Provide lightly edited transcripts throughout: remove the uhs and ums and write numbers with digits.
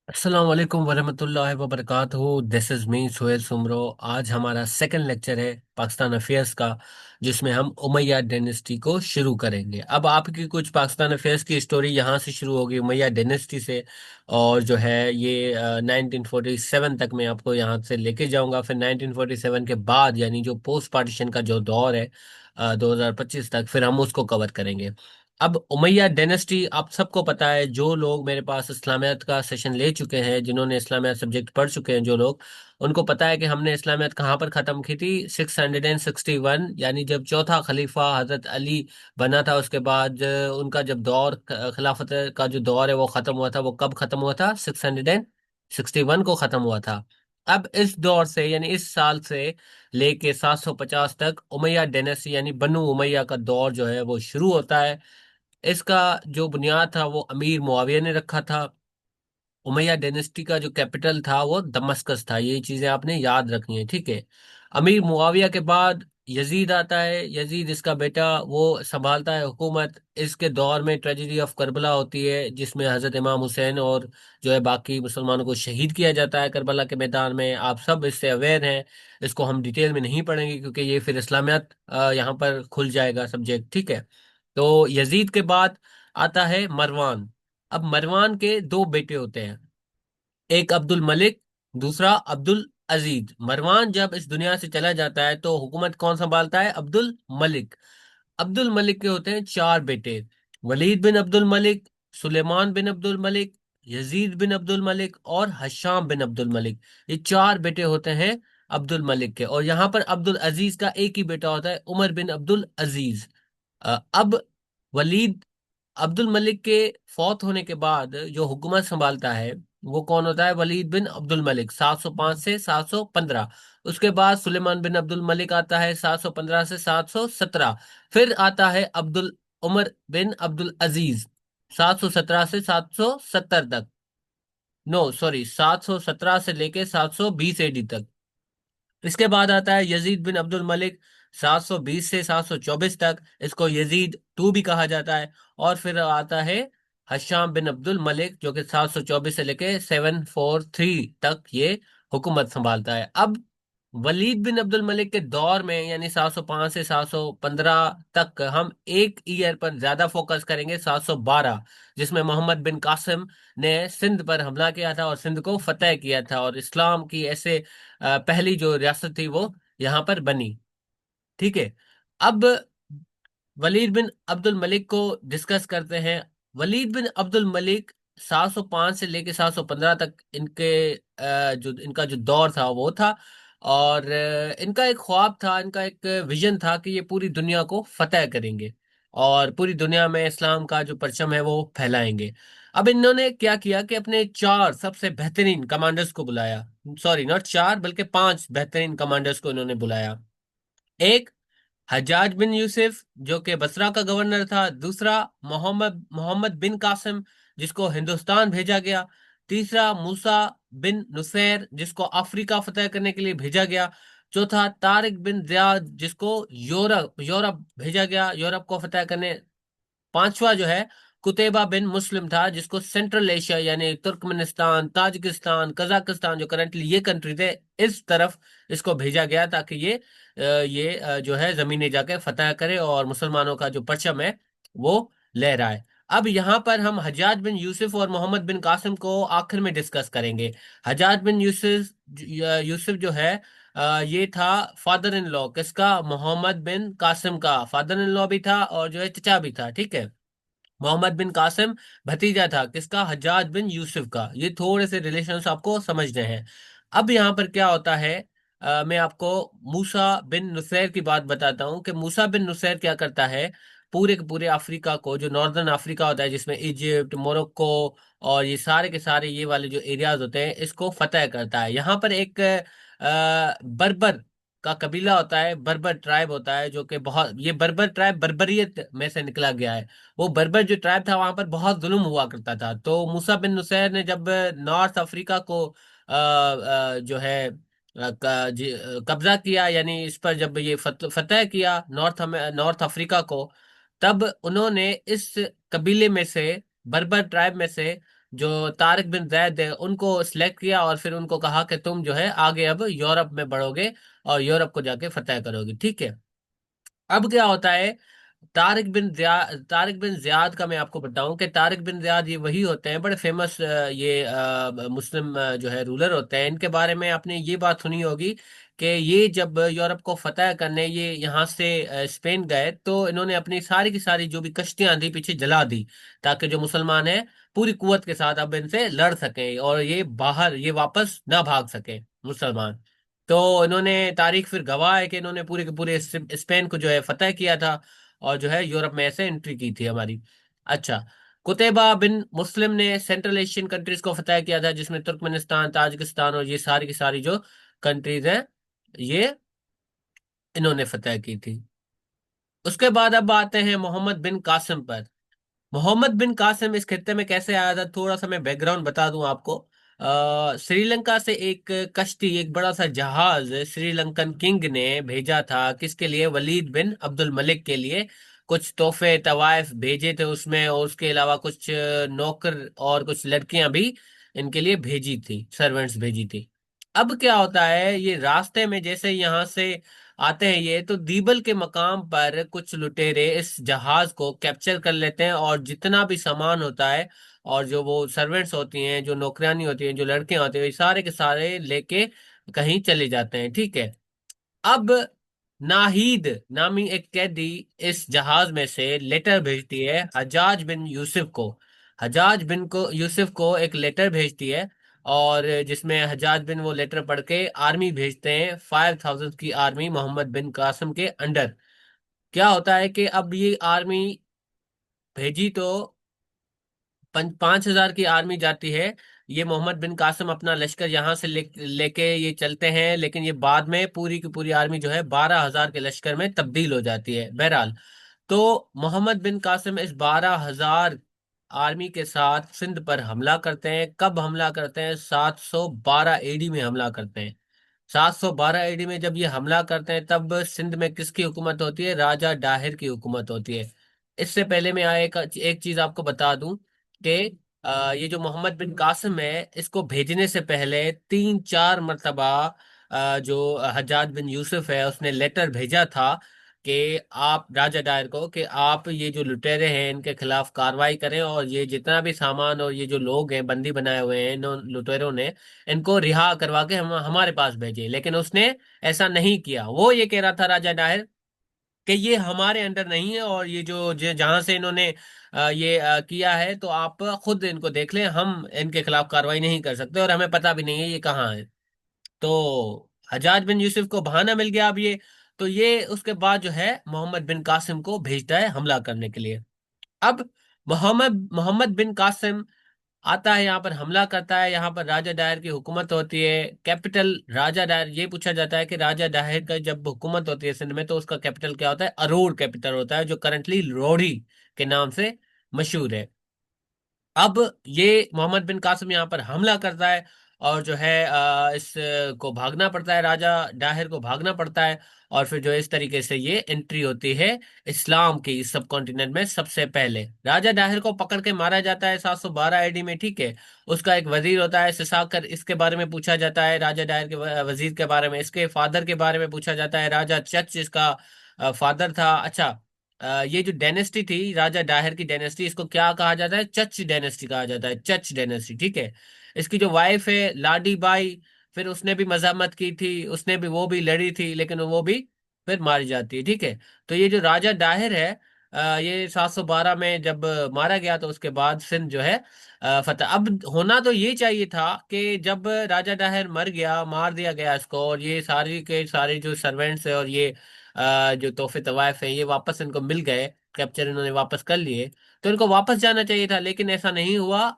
अस्सलाम वालेकुम वरहमतुल्लाहि वबरकातुहू। This is me Sohail Soomro. आज हमारा सेकंड लेक्चर है पाकिस्तान अफेयर्स का, जिसमें हम उमैया डायनेस्टी को शुरू करेंगे। अब आपकी कुछ पाकिस्तान अफेयर्स की स्टोरी यहाँ से शुरू होगी, उमैया डायनेस्टी से। और जो है ये 1947 तक मैं आपको यहाँ से लेके जाऊंगा। फिर 1947 के बाद यानी जो पोस्ट पार्टीशन का जो दौर है 2025 तक, फिर हम उसको कवर करेंगे। अब उमैया डायनेस्टी आप सबको पता है, जो लोग मेरे पास इस्लामियत का सेशन ले चुके हैं, जिन्होंने इस्लामियत सब्जेक्ट पढ़ चुके हैं जो लोग, उनको पता है कि हमने इस्लामियत कहाँ पर ख़त्म की थी। 661, यानी जब चौथा खलीफा हजरत अली बना था। उसके बाद उनका जब दौर खिलाफत का जो दौर है वो ख़त्म हुआ था। वो कब ख़त्म हुआ था? 661 को ख़त्म हुआ था। अब इस दौर से यानी इस साल से लेके 750 तक उमैया डायनेस्टी यानी बनु उमैया का दौर जो है वो शुरू होता है। इसका जो बुनियाद था वो अमीर मुआविया ने रखा था। उमैया डायनेस्टी का जो कैपिटल था वो दमस्कस था। ये चीजें आपने याद रखनी है, ठीक है। अमीर मुआविया के बाद यजीद आता है। यजीद इसका बेटा, वो संभालता है हुकूमत। इसके दौर में ट्रेजेडी ऑफ करबला होती है, जिसमें हजरत इमाम हुसैन और जो है बाकी मुसलमानों को शहीद किया जाता है करबला के मैदान में। आप सब इससे अवेयर हैं। इसको हम डिटेल में नहीं पढ़ेंगे क्योंकि ये फिर इस्लामियत यहाँ पर खुल जाएगा सब्जेक्ट, ठीक है। तो यजीद के बाद आता है मरवान। अब मरवान के दो बेटे होते हैं, एक अब्दुल मलिक, दूसरा अब्दुल अजीज। मरवान जब इस दुनिया से चला जाता है तो हुकूमत कौन संभालता है? अब्दुल मलिक। अब्दुल मलिक के होते हैं चार बेटे, वलीद बिन अब्दुल मलिक, सुलेमान बिन अब्दुल मलिक, यजीद बिन अब्दुल मलिक और हशाम बिन अब्दुल मलिक। ये चार बेटे होते हैं अब्दुल मलिक के। और यहाँ पर अब्दुल अजीज का एक ही बेटा होता है, उमर बिन अब्दुल अजीज। अब वलीद अब्दुल मलिक के फौत होने के बाद जो हुकूमत संभालता है वो कौन होता है? वलीद बिन अब्दुल मलिक, 705 से 715। उसके बाद सुलेमान बिन अब्दुल मलिक आता है, 715 से 717। फिर आता है अब्दुल उमर बिन अब्दुल अजीज, 717 से 770 तक। नो सॉरी, 717 से लेके 720 एडी तक। इसके बाद आता है यजीद बिन अब्दुल मलिक, 720 से 724 तक। इसको यजीद टू भी कहा जाता है। और फिर आता है हशाम बिन अब्दुल मलिक, जो कि 724 से लेके 743 तक ये हुकूमत संभालता है। अब वलीद बिन अब्दुल मलिक के दौर में यानी 705 से 715 तक हम एक ईयर पर ज्यादा फोकस करेंगे, 712, जिसमें मोहम्मद बिन कासिम ने सिंध पर हमला किया था और सिंध को फतेह किया था। और इस्लाम की ऐसे पहली जो रियासत थी वो यहाँ पर बनी, ठीक है। अब वलीद बिन अब्दुल मलिक को डिस्कस करते हैं। वलीद बिन अब्दुल मलिक 705 से लेके 715 तक इनके जो इनका जो दौर था वो था। और इनका एक ख्वाब था, इनका एक विजन था कि ये पूरी दुनिया को फतेह करेंगे और पूरी दुनिया में इस्लाम का जो परचम है वो फैलाएंगे। अब इन्होंने क्या किया कि अपने चार सबसे बेहतरीन कमांडर्स को बुलाया। सॉरी, नॉट चार बल्कि पांच बेहतरीन कमांडर्स को इन्होंने बुलाया। एक हज्जाज बिन यूसुफ, जो कि बसरा का गवर्नर था। दूसरा मोहम्मद मोहम्मद बिन कासिम, जिसको हिंदुस्तान भेजा गया। तीसरा मूसा बिन नुसैर, जिसको अफ्रीका फतेह करने के लिए भेजा गया। चौथा तारिक बिन जियाद, जिसको यूरोप यूरोप भेजा गया, यूरोप को फतेह करने। पांचवा जो है कुतैबा बिन मुस्लिम था, जिसको सेंट्रल एशिया यानी तुर्कमेनिस्तान, ताजिकिस्तान, कजाकिस्तान जो करंटली ये कंट्री थे, इस तरफ इसको भेजा गया ताकि ये जो है जमीने जाके फतह करे और मुसलमानों का जो परचम है वो लहराए। अब यहाँ पर हम हज्जाज बिन यूसुफ और मोहम्मद बिन कासिम को आखिर में डिस्कस करेंगे। हज्जाज बिन यूसुफ यूसुफ जो है ये था फादर इन लॉ किसका? मोहम्मद बिन कासिम का फादर इन लॉ भी था और जो है चचा भी था, ठीक है। मोहम्मद बिन कासिम भतीजा था किसका? हज्जाज बिन यूसुफ का। ये थोड़े से रिलेशंस आपको समझने हैं। अब यहाँ पर क्या होता है, मैं आपको मूसा बिन नुसैर की बात बताता हूँ कि मूसा बिन नुसैर क्या करता है। पूरे के पूरे अफ्रीका को, जो नॉर्दर्न अफ्रीका होता है जिसमें इजिप्ट, मोरक्को और ये सारे के सारे ये वाले जो एरियाज होते हैं, इसको फतेह करता है। यहाँ पर एक बर्बर का कबीला होता है, बर्बर ट्राइब होता है, जो कि बहुत, ये बर्बर ट्राइब बर्बरियत में से निकला गया है। वो बर्बर जो ट्राइब था वहां पर बहुत जुल्म हुआ करता था। तो मूसा बिन नुसैर ने जब नॉर्थ अफ्रीका को जो है कब्जा किया, यानी इस पर जब ये फतेह किया नॉर्थ अफ्रीका को, तब उन्होंने इस कबीले में से, बर्बर ट्राइब में से जो तारिक बिन जैद है उनको सिलेक्ट किया और फिर उनको कहा कि तुम जो है आगे अब यूरोप में बढ़ोगे और यूरोप को जाके फतेह करोगे, ठीक है। अब क्या होता है, तारिक बिन जियाद का मैं आपको बताऊं कि तारिक बिन जियाद ये वही होते हैं, बड़े फेमस ये मुस्लिम जो है रूलर होते हैं। इनके बारे में आपने ये बात सुनी होगी कि ये जब यूरोप को फतेह करने ये यहाँ से स्पेन गए तो इन्होंने अपनी सारी की सारी जो भी कश्तियां थी पीछे जला दी, ताकि जो मुसलमान हैं पूरी कुवत के साथ अब इनसे लड़ सकें और ये वापस ना भाग सके मुसलमान। तो इन्होंने तारीख फिर गवाह है कि इन्होंने पूरे के पूरे स्पेन को जो है फतेह किया था और जो है यूरोप में ऐसे एंट्री की थी हमारी। अच्छा, कुतैबा बिन मुस्लिम ने सेंट्रल एशियन कंट्रीज को फतेह किया था, जिसमें तुर्कमेनिस्तान, ताजिकिस्तान और ये सारी की सारी जो कंट्रीज हैं ये इन्होंने फतेह की थी। उसके बाद अब आते हैं मोहम्मद बिन कासिम पर। मोहम्मद बिन कासिम इस खित्ते में कैसे आया था, थोड़ा सा मैं बैकग्राउंड बता दूं आपको। श्रीलंका से एक कश्ती, एक बड़ा सा जहाज श्रीलंकन किंग ने भेजा था, किसके लिए, वलीद बिन अब्दुल मलिक के लिए। कुछ तोहफे तवाइफ भेजे थे उसमें, और उसके अलावा कुछ नौकर और कुछ लड़कियां भी इनके लिए भेजी थी, सर्वेंट्स भेजी थी। अब क्या होता है, ये रास्ते में जैसे यहाँ से आते हैं ये, तो दीबल के मकाम पर कुछ लुटेरे इस जहाज को कैप्चर कर लेते हैं और जितना भी सामान होता है और जो वो सर्वेंट्स होती हैं, जो नौकरानी होती हैं, जो लड़कियां होती हैं, ये सारे के सारे लेके कहीं चले जाते हैं, ठीक है। अब नाहीद नामी एक कैदी इस जहाज में से लेटर भेजती है हजाज बिन यूसुफ को। हजाज बिन को यूसुफ को एक लेटर भेजती है, और जिसमें हजाज बिन वो लेटर पढ़ के आर्मी भेजते हैं, 5,000 की आर्मी मोहम्मद बिन कासिम के अंडर। क्या होता है कि अब ये आर्मी भेजी तो 5,000 की आर्मी जाती है। ये मोहम्मद बिन कासिम अपना लश्कर यहाँ से लेके ये चलते हैं, लेकिन ये बाद में पूरी की पूरी आर्मी जो है 12,000 के लश्कर में तब्दील हो जाती है। बहरहाल, तो मोहम्मद बिन कासिम इस 12,000 आर्मी के साथ सिंध पर हमला करते हैं। कब हमला करते हैं, 712 एडी में हमला करते हैं। 712 एडी में जब ये हमला करते हैं तब सिंध में किसकी हुकूमत होती है, राजा डाहिर की हुकूमत होती है। इससे पहले मैं एक चीज आपको बता दूं कि ये जो मोहम्मद बिन कासिम है, इसको भेजने से पहले 3-4 मरतबा जो हज्जाज बिन यूसुफ है उसने लेटर भेजा था कि आप राजा डायर को, कि आप ये जो लुटेरे हैं इनके खिलाफ कार्रवाई करें और ये जितना भी सामान और ये जो लोग हैं बंदी बनाए हुए हैं इन लुटेरों ने, इनको रिहा करवा के हम हमारे पास भेजे। लेकिन उसने ऐसा नहीं किया। वो ये कह रहा था राजा डायर कि ये हमारे अंडर नहीं है, और ये जहां से इन्होंने ये किया है तो आप खुद इनको देख लें, हम इनके खिलाफ कार्रवाई नहीं कर सकते और हमें पता भी नहीं है ये कहाँ है। तो हजाज बिन यूसुफ को बहाना मिल गया अब ये। तो ये उसके बाद जो है मोहम्मद बिन कासिम को भेजता है हमला करने के लिए। अब मोहम्मद मोहम्मद बिन कासिम आता है, यहाँ पर हमला करता है। यहाँ पर राजा डायर की हुकूमत होती है। कैपिटल राजा डायर, ये पूछा जाता है कि राजा डायर का जब हुकूमत होती है सिंध में तो उसका कैपिटल क्या होता है, अरोड़ कैपिटल होता है, जो करंटली लोहड़ी के नाम से मशहूर है। अब ये मोहम्मद बिन कासिम यहाँ पर हमला करता है और जो है इस को भागना पड़ता है, राजा डाहिर को भागना पड़ता है। और फिर जो है इस तरीके से ये एंट्री होती है इस्लाम की इस सब कॉन्टिनेंट में। सबसे पहले राजा डाहिर को पकड़ के मारा जाता है 712 एडी में, ठीक है। उसका एक वजीर होता है सिसाकर, इसके बारे में पूछा जाता है, राजा डाहिर के वजीर के बारे में। इसके फादर के बारे में पूछा जाता है, राजा चच इसका फादर था। अच्छा, ये जो डायनेस्टी थी राजा डाहिर की डायनेस्टी, इसको क्या कहा जाता है, चच डायनेस्टी कहा जाता है, चच डायनेस्टी, ठीक है। इसकी जो वाइफ है लाडी बाई, फिर उसने भी मजामत की थी, उसने भी वो भी लड़ी थी, लेकिन वो भी फिर मारी जाती है, ठीक है। तो ये जो राजा डाहिर है ये 712 में जब मारा गया तो उसके बाद सिंध जो है फतेह। अब होना तो ये चाहिए था कि जब राजा डाहिर मर गया, मार दिया गया इसको, और ये सारी के सारे जो सर्वेंट्स है और ये जो तोहफे तवायफ है ये वापस इनको मिल गए, कैप्चर इन्होंने वापस कर लिए, तो इनको वापस जाना चाहिए था, लेकिन ऐसा नहीं हुआ।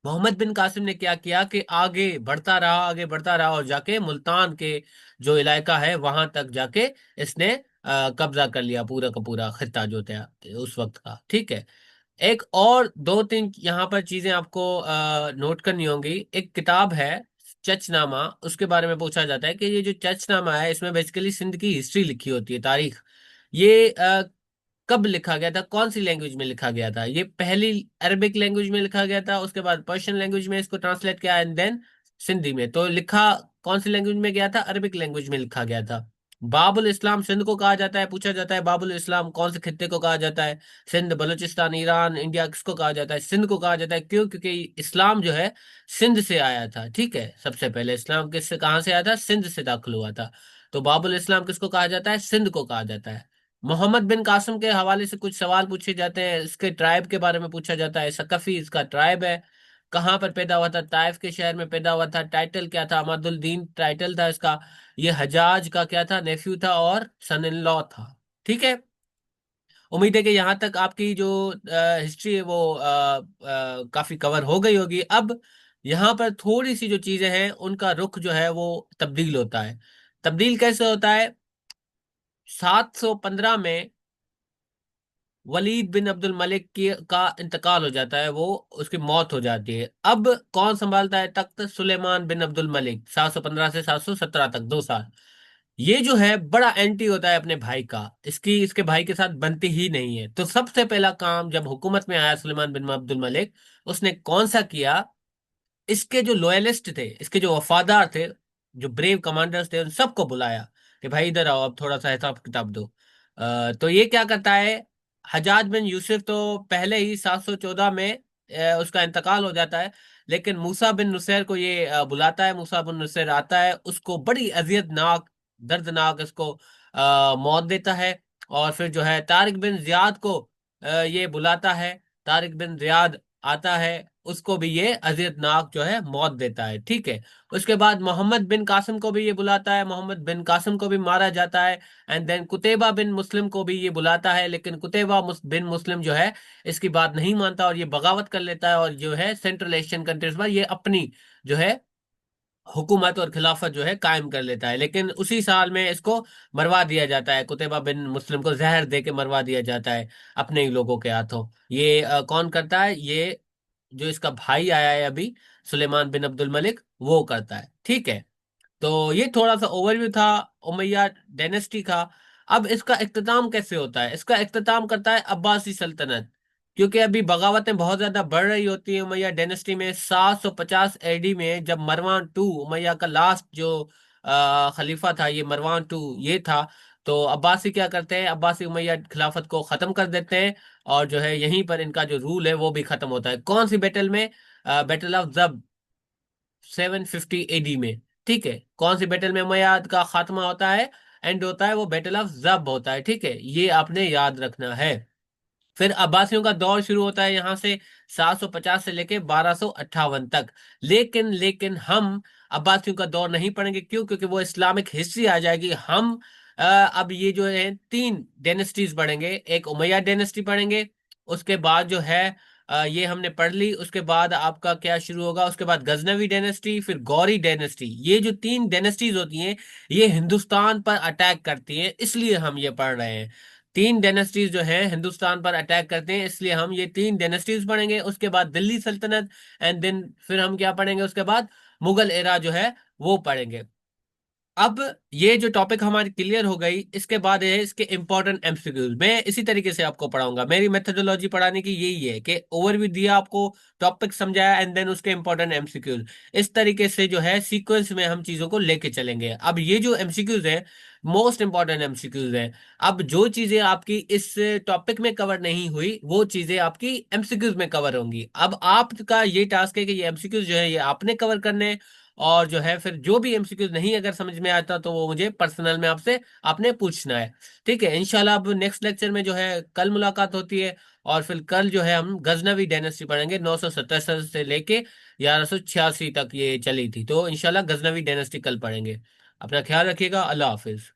मोहम्मद बिन कासिम ने क्या किया कि आगे बढ़ता रहा, आगे बढ़ता रहा, और जाके मुल्तान के जो इलाका है वहां तक जाके इसने कब्जा कर लिया, पूरा का पूरा खिता जो था उस वक्त का, ठीक है। एक और दो तीन यहाँ पर चीजें आपको नोट करनी होंगी। एक किताब है चचनामा, उसके बारे में पूछा जाता है कि ये जो चचनामा है इसमें बेसिकली सिंध की हिस्ट्री लिखी होती है, तारीख। ये कब लिखा गया था, कौन सी लैंग्वेज में लिखा गया था? ये पहली अरबिक लैंग्वेज में लिखा गया था, उसके बाद पर्शियन लैंग्वेज में इसको ट्रांसलेट किया, एंड देन सिंधी में। तो लिखा कौन सी लैंग्वेज में गया था? अरबिक लैंग्वेज में लिखा गया था। बाबुल इस्लाम सिंध को कहा जाता है, पूछा जाता है बाबुल इस्लाम कौन से खित्ते को कहा जाता है? सिंध, बलूचिस्तान, ईरान, इंडिया, किसको कहा जाता है? सिंध को कहा जाता है। क्यों? क्योंकि इस्लाम जो है सिंध से आया था। ठीक है, सबसे पहले इस्लाम किससे, कहाँ से आया था? सिंध से दाखिल हुआ था। तो बाबुल इस्लाम किसको कहा जाता है? सिंध को कहा जाता है। मोहम्मद बिन कासिम के हवाले से कुछ सवाल पूछे जाते हैं, इसके ट्राइब के बारे में पूछा जाता है। सकफी इसका ट्राइब है। कहाँ पर पैदा हुआ था? ताइफ के शहर में पैदा हुआ था। टाइटल क्या था? अहमदुद्दीन टाइटल था इसका। ये हजाज का क्या था? नेफ्यू था और सन इन लॉ था। ठीक है। उम्मीद है कि यहाँ तक आपकी जो हिस्ट्री है वो काफी कवर हो गई होगी। अब यहाँ पर थोड़ी सी जो चीजें हैं उनका रुख जो है वो तब्दील होता है। तब्दील कैसे होता है? 715 में वलीद बिन अब्दुल मलिक की का इंतकाल हो जाता है, वो उसकी मौत हो जाती है। अब कौन संभालता है तख्त? सुलेमान बिन अब्दुल मलिक। 715 से 717 तक 2 साल। ये जो है बड़ा एंटी होता है अपने भाई का, इसकी इसके भाई के साथ बनती ही नहीं है। तो सबसे पहला काम जब हुकूमत में आया सुलेमान बिन अब्दुल मलिक, उसने कौन सा किया? इसके जो लॉयलिस्ट थे, इसके जो वफादार थे, जो ब्रेव कमांडर्स थे, उन सबको बुलाया कि भाई इधर आओ, अब थोड़ा सा हिसाब किताब दो। तो ये क्या करता है? हजाज बिन यूसुफ तो पहले ही 714 में उसका इंतकाल हो जाता है। लेकिन मूसा बिन नुसैर को ये बुलाता है। मूसा बिन नुसैर आता है, उसको बड़ी अजियतनाक, दर्दनाक इसको मौत देता है। और फिर जो है तारिक बिन जियाद को ये बुलाता है। तारिक बिन जियाद आता है, उसको भी ये अजियतनाक जो है मौत देता है। ठीक है। उसके बाद मोहम्मद बिन कासिम को भी ये बुलाता है, मोहम्मद बिन कासिम को भी मारा जाता है। एंड देन कुतैबा बिन मुस्लिम को भी ये बुलाता है, लेकिन कुतैबा बिन मुस्लिम जो है इसकी बात नहीं मानता और ये बगावत कर लेता है, और जो है सेंट्रल एशियन कंट्रीज में ये अपनी जो है हुकूमत और खिलाफत जो है कायम कर लेता है। लेकिन उसी साल में इसको मरवा दिया जाता है, कुतैबा बिन मुस्लिम को जहर दे के मरवा दिया जाता है अपने ही लोगों के हाथों। ये कौन करता है? ये जो इसका भाई आया है अभी, सुलेमान बिन अब्दुल मलिक, वो करता है। ठीक है। तो ये थोड़ा सा ओवरव्यू था उमैया डायनेस्टी का। अब इसका इख्तिताम कैसे होता है? इसका इख्तिताम करता है अब्बासी सल्तनत। क्योंकि अभी बगावतें बहुत ज्यादा बढ़ रही होती हैं उमैया डायनेस्टी में। 750 एडी में जब मरवान टू, उमैया का लास्ट जो खलीफा था, ये मरवान टू ये था। तो अब्बासी क्या करते हैं? अब्बासी उमैया खिलाफत को खत्म कर देते हैं, और जो है यहीं पर इनका जो रूल है वो भी खत्म होता है। कौन सी बैटल में? बैटल ऑफ जब, 750 एडी में। ठीक है। कौन सी बैटल में उमैयाद का खात्मा होता है, एंड होता है? वो बैटल ऑफ जब होता है। ठीक है, ये आपने याद रखना है। फिर अब्बासियों का दौर शुरू होता है यहाँ से 750 से लेके 1258 तक। लेकिन हम अब्बासियों का दौर नहीं पढ़ेंगे। क्यों? क्योंकि वो इस्लामिक हिस्ट्री आ जाएगी। हम अब ये जो है 3 डायनेस्टीज पढ़ेंगे। एक उमैया डायनेस्टी पढ़ेंगे, उसके बाद जो है ये हमने पढ़ ली। उसके बाद आपका क्या शुरू होगा? उसके बाद गजनवी डायनेस्टी, फिर गौरी डायनेस्टी। ये जो 3 डायनेस्टीज होती हैं, ये हिंदुस्तान पर अटैक करती हैं, इसलिए हम ये पढ़ रहे हैं। 3 डायनेस्टीज जो है हिंदुस्तान पर अटैक करते हैं, इसलिए हम ये 3 डायनेस्टीज पढ़ेंगे। उसके बाद दिल्ली सल्तनत, एंड देन फिर हम क्या पढ़ेंगे? उसके बाद मुगल एरा जो है वो पढ़ेंगे। अब ये जो टॉपिक हमारी क्लियर हो गई, इसके बाद है इसके इंपॉर्टेंट एमसीक्यूज। मैं इसी तरीके से आपको पढ़ाऊंगा। मेरी मेथोडोलॉजी पढ़ाने की यही है कि ओवरव्यू दिया आपको, टॉपिक समझाया, एंड देन उसके इंपॉर्टेंट एमसीक्यूज। इस तरीके से जो है सीक्वेंस में हम चीजों को लेके चलेंगे। अब ये जो एमसीक्यूज है, मोस्ट इंपॉर्टेंट एमसीक्यूज है। अब जो चीजें आपकी इस टॉपिक में कवर नहीं हुई, वो चीजें आपकी एमसीक्यूज में कवर होंगी। अब आपका ये टास्क है कि ये एमसीक्यूज जो है ये आपने कवर करने हैं। और जो है फिर जो भी एमसीक्यूज नहीं अगर समझ में आता तो वो मुझे पर्सनल में आपसे आपने पूछना है। ठीक है। इंशाल्लाह अब नेक्स्ट लेक्चर में जो है कल मुलाकात होती है। और फिर कल जो है हम गजनवी डायनेस्टी पढ़ेंगे, 977 से लेके 1186 तक ये चली थी। तो इंशाल्लाह गजनवी डायनेस्टी कल पढ़ेंगे। अपना ख्याल रखिएगा। अल्लाह हाफिज।